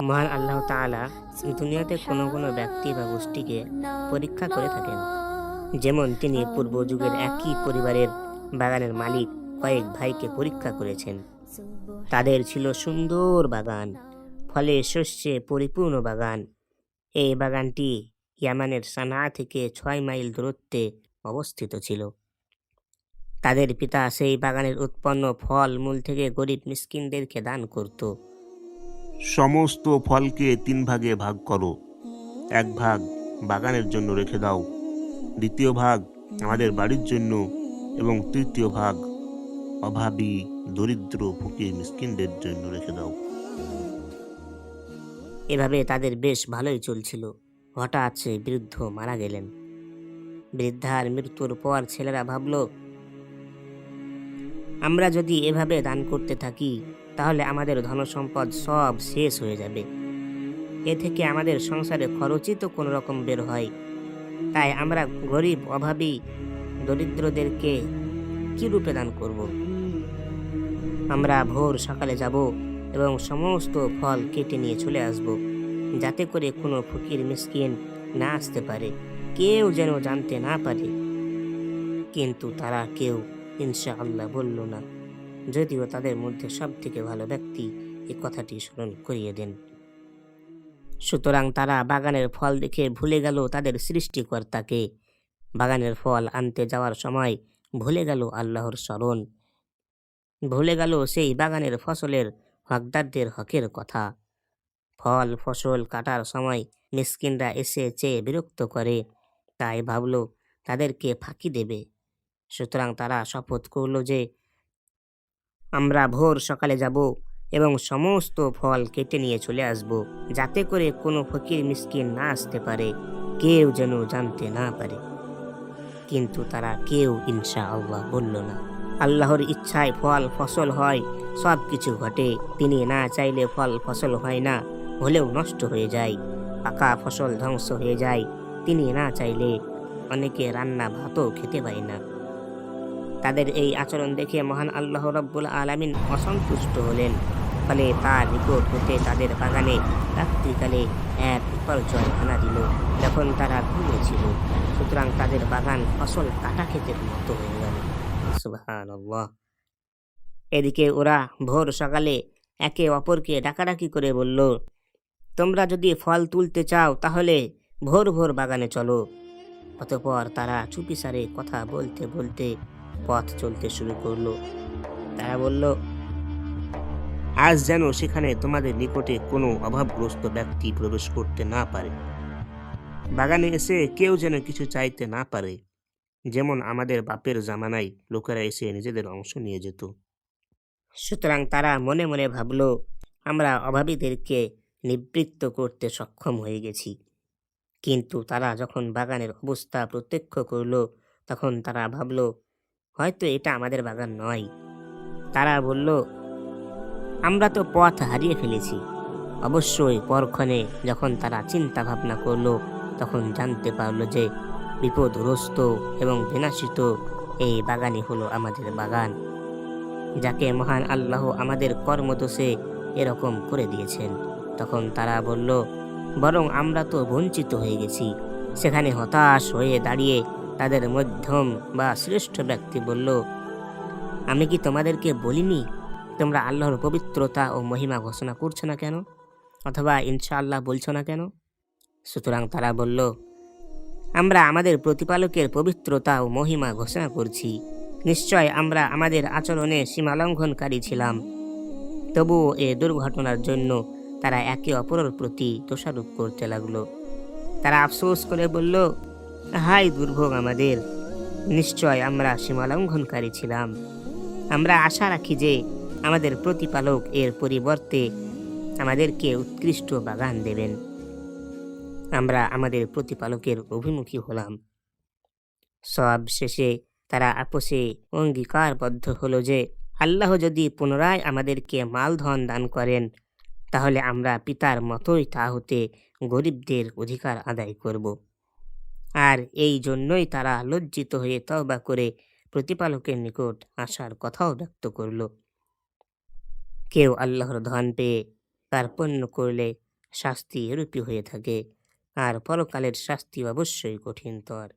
মহান আল্লাহ তাআলা দুনিয়াতে কোনো কোনো ব্যক্তি বা গোষ্ঠীকে পরীক্ষা করে থাকেন। যেমন তিনি পূর্ব যুগের একই পরিবারের বাগানের মালিক কয়েক ভাইকে পরীক্ষা করেছেন। তাদের ছিল সুন্দর বাগান, ফলে শস্যে পরিপূর্ণ বাগান। এই বাগানটি ইয়ামানের সানা থেকে 6 মাইল দূরত্বে অবস্থিত ছিল। তাদের পিতা সেই বাগানের উৎপন্ন ফল মূল থেকে গরিব মিসকিনদেরকে দান করত। সমস্ত ফলকে 3 ভাগে ভাগ করো। 1 ভাগ বাগানের জন্য রেখে দাও, 2য় ভাগ আমাদের বাড়ির জন্য এবং 3য় ভাগ অভাবী দরিদ্র ফকির মিসকিনদের জন্য রেখে দাও। এভাবে তাদের বেশ ভালোই চলছিল। হঠাৎ সেই বৃদ্ধ মারা গেলেন। বৃদ্ধার মৃত্যুর পর ছেলেরা ভাবল, আমরা যদি এভাবে দান করতে থাকি তাহলে আমাদের ধনসম্পদ সব শেষ হয়ে যাবে। এ থেকে আমাদের সংসারে খরচই তো কোনো রকম বের হয়। তাই আমরা গরিব অভাবী দরিদ্রদেরকে কি রূপে দান করব? আমরা ভোর সকালে যাব এবং সমস্ত ফল কেটে নিয়ে চলে আসব, যাতে করে কোনো ফকির মিসকিন না আসতে পারে, কেউ যেন জানতে না পারে। কিন্তু তারা কেউ ইনশাআল্লাহ বলল না, যদিও তাদের মধ্যে সব থেকে ভালো ব্যক্তি এই কথাটি স্মরণ করিয়ে দেন। সুতরাং তারা বাগানের ফল দেখে ভুলে গেল তাদের সৃষ্টিকর্তাকে। বাগানের ফল আনতে যাওয়ার সময় ভুলে গেল আল্লাহর স্মরণ, ভুলে গেল সেই বাগানের ফসলের হকদারদের হকের কথা। ফল ফসল কাটার সময় মিসকিনরা এসে চেয়ে বিরক্ত করে, তাই ভাবল তাদেরকে ফাঁকি দেবে। সুতরাং তারা শপথ করল যে আমরা ভোর সকালে যাব এবং সমস্ত ফল কেটে নিয়ে চলে আসব, যাতে করে কোনো ফকির মিসকিন না আসতে পারে, কেউ যেন জানতে না পারে। কিন্তু তারা কেউ ইনশাআল্লাহ বলল না। আল্লাহর ইচ্ছায় ফল ফসল হয়, সব কিছু ঘটে। তিনি না চাইলে ফল ফসল হয় না, হলেও নষ্ট হয়ে যায়। পাকা ফসল ধ্বংস হয়ে যায়। তিনি না চাইলে অনেকে রান্না ভাতও খেতে পায় না। তাদের এই আচরণ দেখে মহান আল্লাহ রাব্বুল আলামিন অসন্তুষ্ট হলেন। ফলে তার নিকট হতে তাদের বাগানে রাত্রিকালে এক বিপর্যয় আনা দিল, যখন তারা ঘুমিয়েছিল। সুতরাং তাদের বাগান ফসল কাটা খেতে মুক্ত হয়ে গেল। সুবহানাল্লাহ। এদিকে ওরা ভোর সকালে একে অপরকে ডাকাডাকি করে বলল, তোমরা যদি ফল তুলতে চাও তাহলে ভোর ভোর বাগানে চলো। অতঃপর তারা চুপিসারে কথা বলতে বলতে পথ চলতে শুরু করলো। তারা বলল, আজ যেন সেখানে তোমাদের নিকটে কোনো অভাবগ্রস্ত ব্যক্তি প্রবেশ করতে না পারে। বাগানে এসে কেউ যেন কিছু চাইতে না পারে, যেমন আমাদের বাপের জামানায় লোকেরা এসে নিজেদের অংশ নিয়ে যেত। সুতরাং তারা মনে মনে ভাবল, আমরা অভাবীদেরকে নিবৃত্ত করতে সক্ষম হয়ে গেছি। কিন্তু তারা যখন বাগানের অবস্থা প্রত্যক্ষ করল, তখন তারা ভাবল, হয়তো এটা আমাদের বাগান নয়। তারা বলল, আমরা তো পথ হারিয়ে ফেলেছি। অবশ্যই পরক্ষণে যখন তারা চিন্তা ভাবনা করলো, তখন জানতে পারলো যে বিপদগ্রস্ত এবং বিনাশিত এই বাগানই হলো আমাদের বাগান, যাকে মহান আল্লাহ আমাদের কর্মদোষে এরকম করে দিয়েছেন। তখন তারা বলল, বরং আমরা তো বঞ্চিত হয়ে গেছি। সেখানে হতাশ হয়ে দাঁড়িয়ে তাদের মধ্যম বা শ্রেষ্ঠ ব্যক্তি বলল, আমি কি তোমাদেরকে বলিনি তোমরা আল্লাহর পবিত্রতা ও মহিমা ঘোষণা করছো না কেন, অথবা ইনশাআল্লাহ বলছো না কেন? সুতরাং তারা বলল, আমরা আমাদের প্রতিপালকের পবিত্রতা ও মহিমা ঘোষণা করছি। নিশ্চয় আমরা আমাদের আচরণে সীমালঙ্ঘনকারী ছিলাম। তবুও এ দুর্ঘটনার জন্য তারা একে অপরের প্রতি দোষারোপ করতে লাগলো। তারা আফসোস করে বলল, হায় দুর্ভোগ আমাদের! নিশ্চয় আমরা সীমালঙ্ঘনকারী ছিলাম। আমরা আশা রাখি যে আমাদের প্রতিপালক এর পরিবর্তে আমাদেরকে উৎকৃষ্ট বাগান দেবেন। আমরা আমাদের প্রতিপালকের অভিমুখী হলাম। সব শেষে তারা আপোষে অঙ্গীকারবদ্ধ হলো যে আল্লাহ যদি পুনরায় আমাদেরকে মালধন দান করেন, তাহলে আমরা পিতার মতোই তা হতে গরিবদের অধিকার আদায় করব। আর এই জন্যই তারা লজ্জিত হয়ে তওবা করে প্রতিপালকের নিকট আসার কথাও ব্যক্ত করল। কেউ আল্লাহর ধন পেয়ে কার্পণ্য করলে শাস্তি এরূপই হয়ে থাকে, আর পরকালের শাস্তি অবশ্যই কঠিনতর।